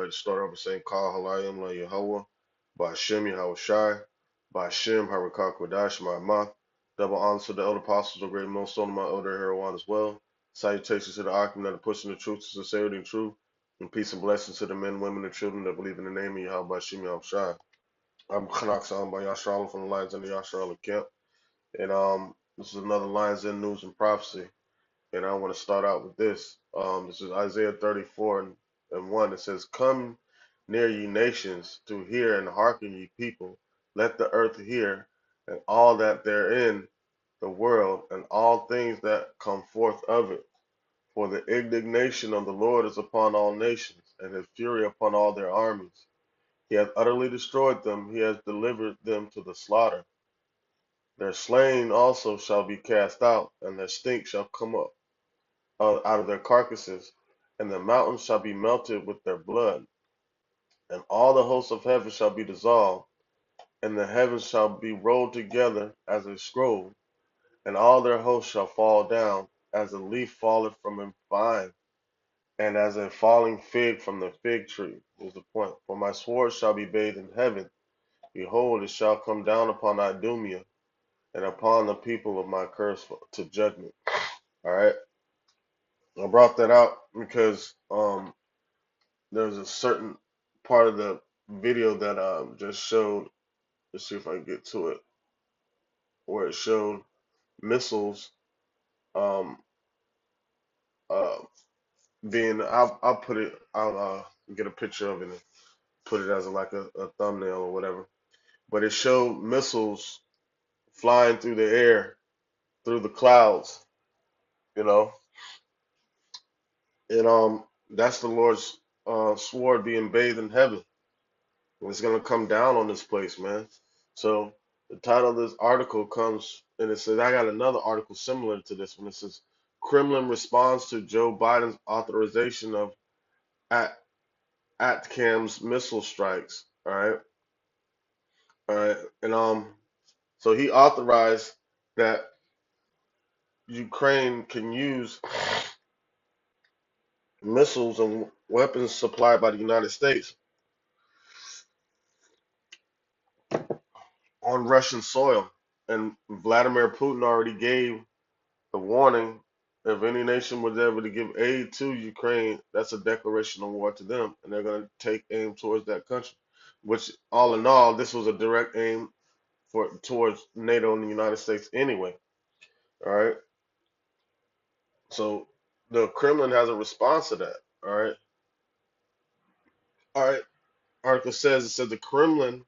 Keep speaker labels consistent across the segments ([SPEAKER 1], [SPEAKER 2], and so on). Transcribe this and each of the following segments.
[SPEAKER 1] like to start off with saying Kal Halayim La Yahweh, Ba'Shem Yahweh Shai, Ba'Shem Harakah Kodash Ma'amah. Double honors to the elder apostles of great millstone, my elder Heroine as well. Salutations to the Akim that are pushing the truth to sincerity and truth. And peace and blessings to the men, women, and children that believe in the name of Yahweh Ba'Shem Yahweh Shai. I'm Khanak Sa'am by Yasharala from the Lions and the Yasharala camp. And this is another Lions in News and Prophecy. And I want to start out with this. This is Isaiah 34 and 1. It says, "Come near, ye nations, to hear, and hearken, ye people. Let the earth hear, and all that therein, the world, and all things that come forth of it. For the indignation of the Lord is upon all nations, and his fury upon all their armies. He hath utterly destroyed them, he has delivered them to the slaughter. Their slain also shall be cast out, and their stink shall come up out of their carcasses, and the mountains shall be melted with their blood, and all the hosts of heaven shall be dissolved, and the heavens shall be rolled together as a scroll, and all their hosts shall fall down, as a leaf falleth from a vine, and as a falling fig from the fig tree." Is the point. "For my sword shall be bathed in heaven. Behold, it shall come down upon Idumea, and upon the people of my curse to judgment." All right. I brought that out because there's a certain part of the video that just showed. Let's see if I can get to it, where it showed missiles um uh being. I'll put it. I'll get a picture of it and put it as a thumbnail or whatever. But it showed missiles flying through the air, through the clouds, you know, and that's the Lord's sword being bathed in heaven. And it's gonna come down on this place, man. So the title of this article comes, and it says, I got another article similar to this one. It says, "Kremlin responds to Joe Biden's authorization of At ATACMS missile strikes." All right, and so he authorized that Ukraine can use missiles and weapons supplied by the United States on Russian soil. And Vladimir Putin already gave the warning: if any nation was ever to give aid to Ukraine, that's a declaration of war to them, and they're going to take aim towards that country. Which, all in all, this was a direct aim towards NATO and the United States anyway. All right, so the Kremlin has a response to that. All right. Article says, it says the Kremlin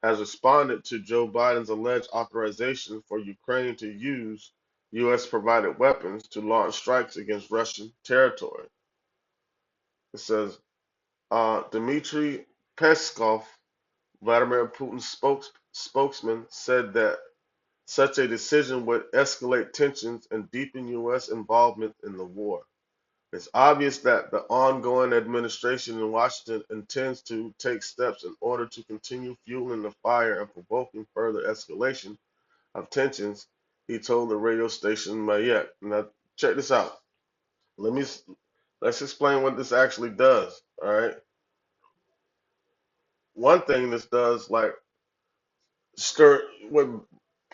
[SPEAKER 1] has responded to Joe Biden's alleged authorization for Ukraine to use U.S. provided weapons to launch strikes against Russian territory. It says Dmitry Peskov, Vladimir Putin's spokesman, said that such a decision would escalate tensions and deepen U.S. involvement in the war. It's obvious that the ongoing administration in Washington intends to take steps in order to continue fueling the fire and provoking further escalation of tensions, he told the radio station Mayek. Now, check this out. Let me let's explain what this actually does. All right. One thing this does, like, stir what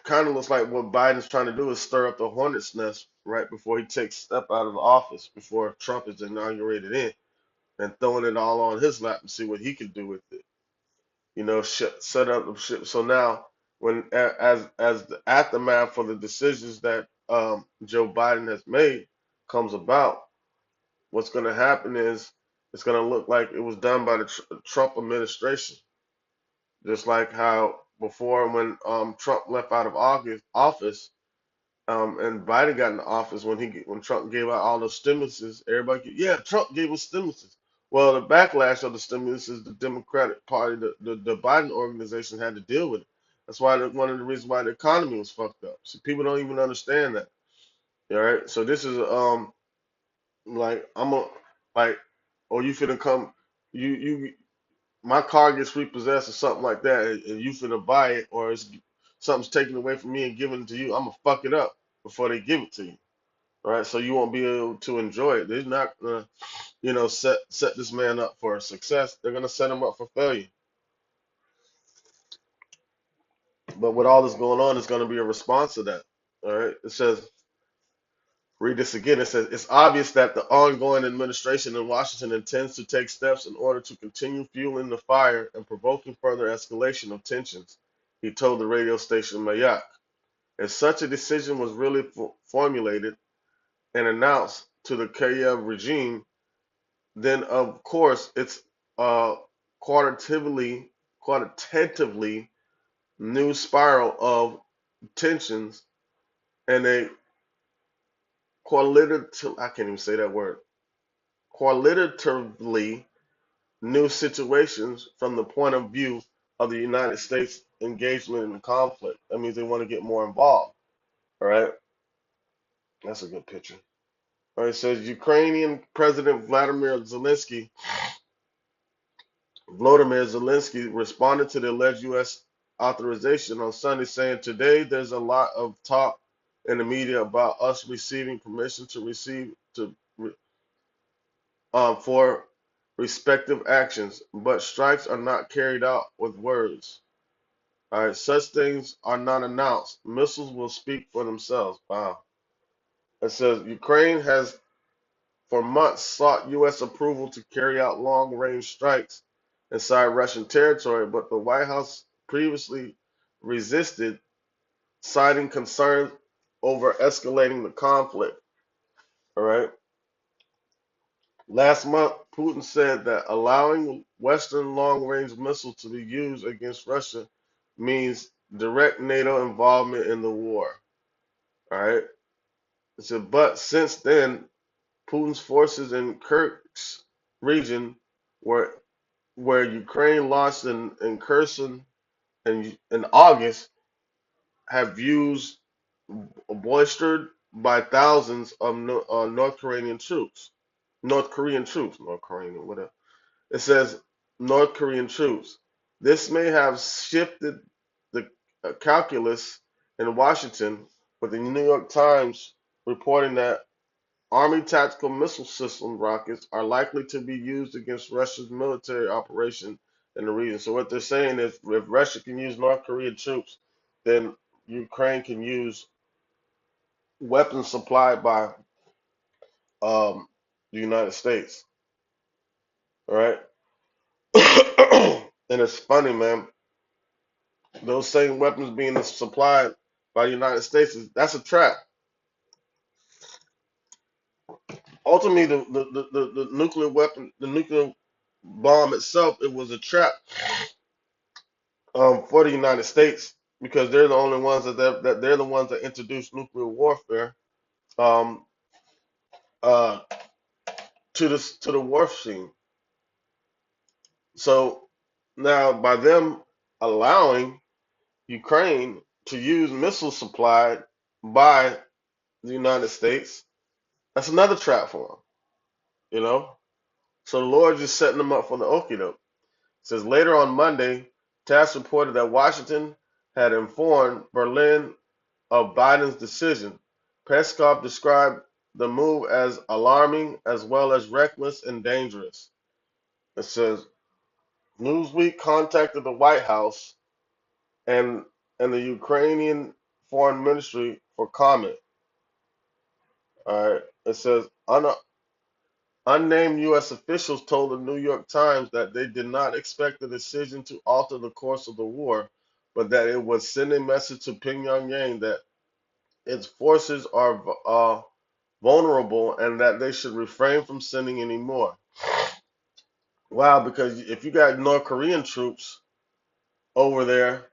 [SPEAKER 1] kind of looks like what Biden's trying to do is stir up the hornet's nest right before he takes step out of the office, before Trump is inaugurated in, and throwing it all on his lap and see what he can do with it. Set up the ship. So now, as the aftermath for the decisions that Joe Biden has made comes about, what's going to happen is it's going to look like it was done by the Trump administration, just like how before when Trump left out of office, and Biden got in the office, when Trump gave out all those stimuluses, everybody, yeah, Trump gave us stimuluses. Well, the backlash of the stimulus is the Democratic Party, the Biden organization had to deal with it. That's why one of the reasons why the economy was fucked up. So people don't even understand that. All right. So this is like I'm a like, or you finna come, you my car gets repossessed or something like that, and you finna buy it, or something's taken away from me and given to you. I'm gonna fuck it up before they give it to you. All right, so you won't be able to enjoy it. They're not. set this man up for success. They're gonna set him up for failure. But with all this going on, it's gonna be a response to that. All right. It says, read this again. It says, it's obvious that the ongoing administration in Washington intends to take steps in order to continue fueling the fire and provoking further escalation of tensions, he told the radio station Mayak. If such a decision was really formulated and announced to the Kiev regime, then of course it's a qualitatively quantitatively new spiral of tensions and a qualitative I can't even say that word qualitatively new situations from the point of view of the United States engagement in the conflict. That means they want to get more involved. All right, that's a good picture. All right, it says Ukrainian President Volodymyr Zelensky responded to the alleged U.S. authorization on Sunday, saying, "Today there's a lot of talk in the media about us receiving permission to receive to for respective actions, but strikes are not carried out with words. All right, such things are not announced. Missiles will speak for themselves." Wow. It says Ukraine has for months sought U.S. approval to carry out long-range strikes inside Russian territory, but the White House previously resisted, citing concerns over escalating the conflict. All right. Last month, Putin said that allowing Western long-range missiles to be used against Russia means direct NATO involvement in the war. All right. It said, but since then, Putin's forces in Kursk region were where Ukraine launched an incursion in August have views boistered by thousands of North Korean troops. North Korean, whatever. It says North Korean troops. This may have shifted the calculus in Washington, with the New York Times reporting that Army tactical missile system rockets are likely to be used against Russia's military operation in the region. So what they're saying is, if Russia can use North Korean troops, then Ukraine can use weapons supplied by the United States. All right, and it's funny, man. Those same weapons being supplied by the United States that's a trap. Ultimately, the nuclear weapon, the nuclear bomb itself, it was a trap for the United States because they're the only ones that they're the ones that introduced nuclear warfare um, uh, to the war scene. So now by them allowing Ukraine to use missiles supplied by the United States, that's another trap for them. You know, so the Lord just setting them up for the okie doke. It says later on Monday, TASS reported that Washington had informed Berlin of Biden's decision. Peskov described the move as alarming as well as reckless and dangerous. It says Newsweek contacted the White House and the Ukrainian Foreign Ministry for comment. All right. It says unnamed U.S. officials told the New York Times that they did not expect the decision to alter the course of the war, but that it would send a message to Pyongyang that its forces are vulnerable and that they should refrain from sending any more. Wow, because if you got North Korean troops over there,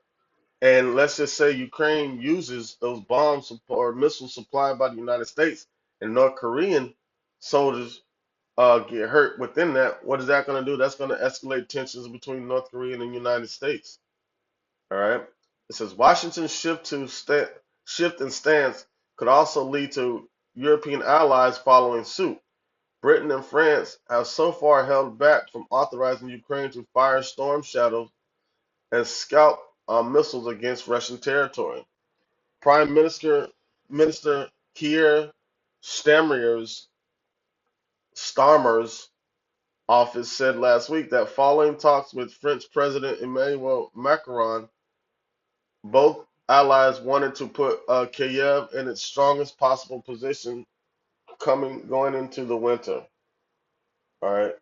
[SPEAKER 1] and let's just say Ukraine uses those bombs or missiles supplied by the United States, and North Korean soldiers get hurt within that, what is that going to do? That's going to escalate tensions between North Korea and the United States. All right. It says Washington's shift in stance could also lead to European allies following suit. Britain and France have so far held back from authorizing Ukraine to fire Storm Shadows and Scout missiles against Russian territory. Prime Minister Keir Starmer's office said last week that following talks with French President Emmanuel Macron, both allies wanted to put Kiev in its strongest possible position going into the winter. All right.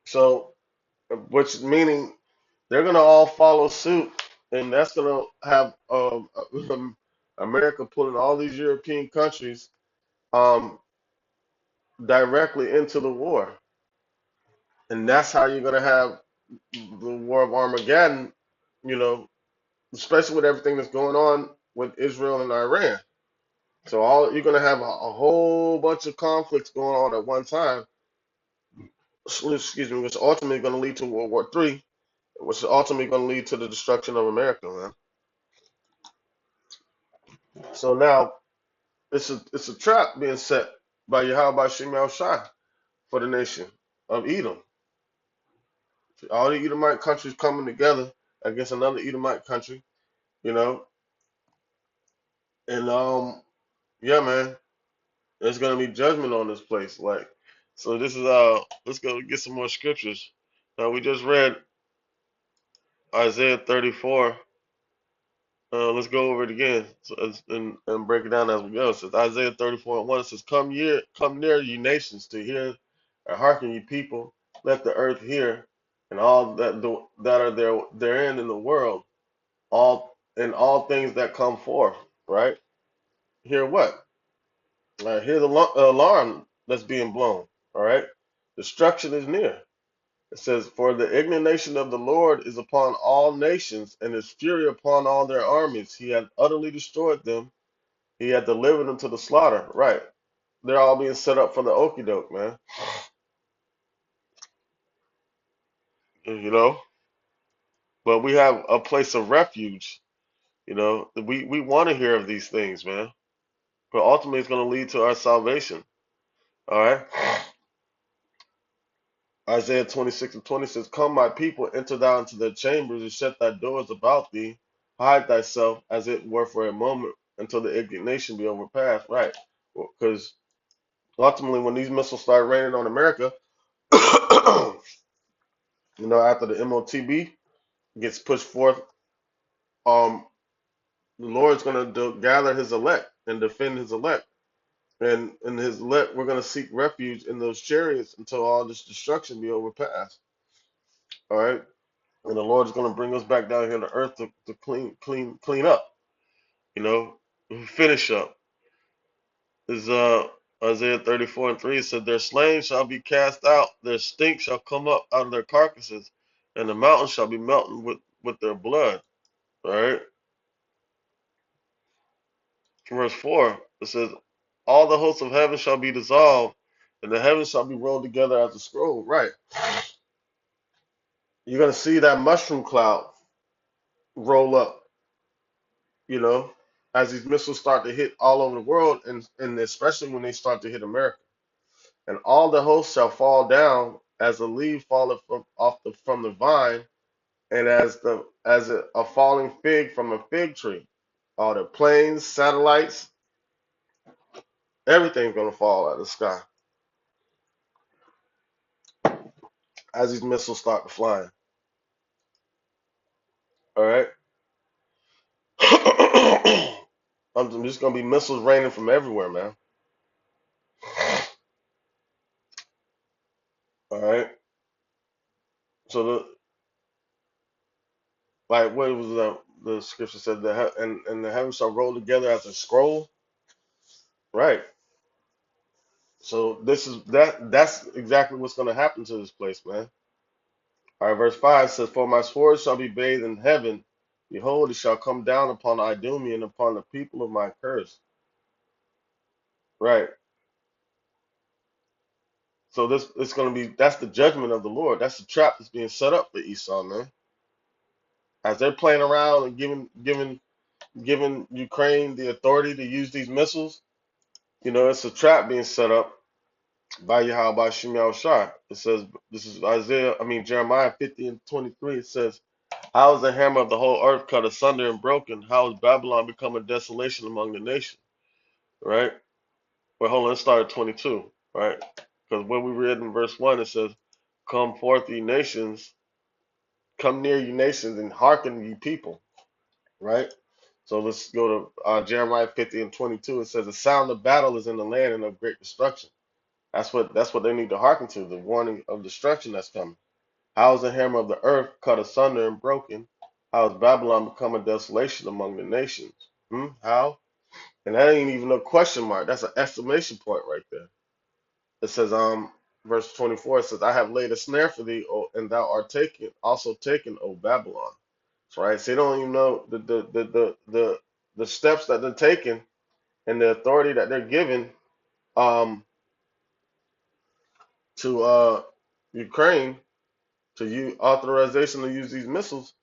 [SPEAKER 1] So, which meaning they're gonna all follow suit, and that's gonna have America pulling all these European countries um, directly into the war, and that's how you're gonna have the war of Armageddon. You know, especially with everything that's going on with Israel and Iran. So all you're gonna have a whole bunch of conflicts going on at one time. Excuse me, which ultimately going to lead to World War III, which is ultimately going to lead to the destruction of America, man. So now it's a trap being set by Yahweh Shem Shai for the nation of Edom. All the Edomite countries coming together against another Edomite country, you know, and yeah, man, there's gonna be judgment on this place. Like, so this is let's go get some more scriptures. Now we just read Isaiah 34. Let's go over it again and break it down as we go. It says Isaiah 34:1. It says, come near, ye nations, to hear and hearken, ye people. Let the earth hear, and all that are therein in the world, all things that come forth. Right? Hear what? Hear the alarm that's being blown. All right? Destruction is near. It says, for the indignation of the Lord is upon all nations, and his fury upon all their armies. He hath utterly destroyed them. He had delivered them to the slaughter. Right. They're all being set up for the okie doke, man. You know? But we have a place of refuge. You know, we want to hear of these things, man. But ultimately it's going to lead to our salvation. All right. Isaiah 26:20 says, come, my people, enter thou into their chambers and shut thy doors about thee. Hide thyself as it were for a moment until the indignation be overpassed. Right. Because ultimately when these missiles start raining on America, after the MOTB gets pushed forth, um, the Lord's going to gather his elect and defend his elect. And in his elect, we're going to seek refuge in those chariots until all this destruction be overpassed. All right. And the Lord's going to bring us back down here to earth to clean up, finish up. Is Isaiah 34:3 said, their slain shall be cast out, their stink shall come up out of their carcasses, and the mountains shall be melting with their blood. All right. Verse 4, it says, all the hosts of heaven shall be dissolved, and the heavens shall be rolled together as a scroll. Right. You're going to see that mushroom cloud roll up, you know, as these missiles start to hit all over the world, and especially when they start to hit America. And all the hosts shall fall down as a leaf falleth from the vine, and as a falling fig from a fig tree. All the planes, satellites, everything's going to fall out of the sky as these missiles start flying. All right. I'm just gonna be missiles raining from everywhere, man. All right. So what was the scripture said and the heavens shall roll together as a scroll. Right. So that's exactly what's gonna happen to this place, man. All right. Verse 5 says, for my sword shall be bathed in heaven. Behold, it shall come down upon Idumea and upon the people of my curse. Right. So this it's gonna be that's the judgment of the Lord. That's the trap that's being set up for Esau, man. As they're playing around and giving Ukraine the authority to use these missiles, it's a trap being set up by Yahweh by Shem Shai. It says, this is Jeremiah 50:23. It says, how is the hammer of the whole earth cut asunder and broken? How is Babylon become a desolation among the nations? Right? Well, hold on, let's start at 22, right? Because when we read in verse 1, it says, "Come forth, ye nations, come near, ye nations, and hearken, ye people." Right? So let's go to Jeremiah 50 and 22. It says, "The sound of battle is in the land and of great destruction." That's what they need to hearken to, the warning of destruction that's coming. How is the hammer of the earth cut asunder and broken? How has Babylon become a desolation among the nations? How? And that ain't even a question mark. That's an exclamation point right there. It says, verse 24, it says, "I have laid a snare for thee, and thou art taken, also taken, O Babylon." So, right? So they don't even know the steps that they're taking and the authority that they're given um to Ukraine to use authorization to use these missiles.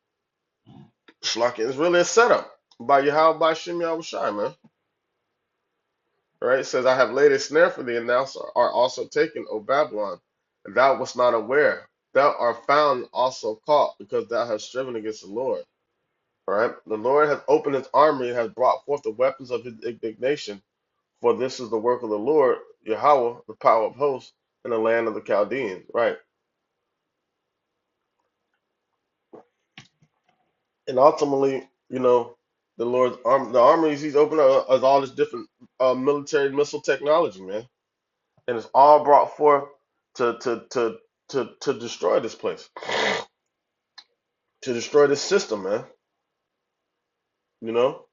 [SPEAKER 1] Shlaki is really a setup by Yahweh by Shem Yahushai, man. Right? It says, "I have laid a snare for thee, and thou art also taken, O Babylon, and thou wast not aware. Thou art found also caught, because thou hast striven against the Lord." All right? The Lord has opened his army and has brought forth the weapons of his indignation, for this is the work of the Lord, Yahweh, the power of hosts, in the land of the Chaldeans. Right? And ultimately, the Lord's arm, the armies he's opened up is all this different military missile technology, man, and it's all brought forth to destroy this place, to destroy this system, man. You know,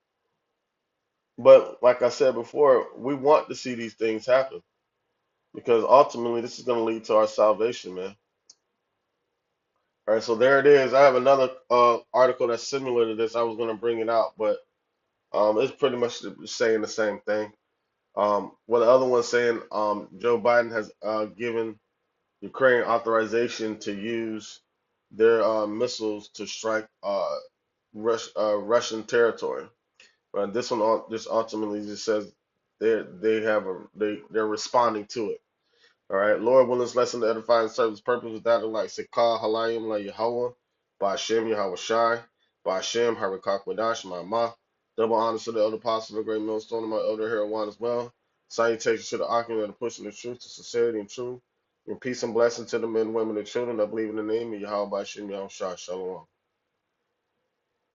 [SPEAKER 1] but like I said before, we want to see these things happen because ultimately this is going to lead to our salvation, man. All right, so there it is. I have another article that's similar to this. I was going to bring it out, but it's pretty much saying the same thing. Well, the other one's saying Joe Biden has given Ukraine authorization to use their missiles to strike Russian territory. But this ultimately just says they're responding to it. All right, Lord, will this lesson to edify and serve His purpose with that of like Sikah Halayim La Yahweh, by Hashem Yahweh Shai, by Hashem Harakak Wadash Ma. Double honors to the elder apostles of the great millstone of my elder here one as well. Salutations to the occupant of the pushing the truth to sincerity and truth. And peace and blessing to the men, women, and children that believe in the name of Yahweh by Hashem Yahweh Shai. Shalom.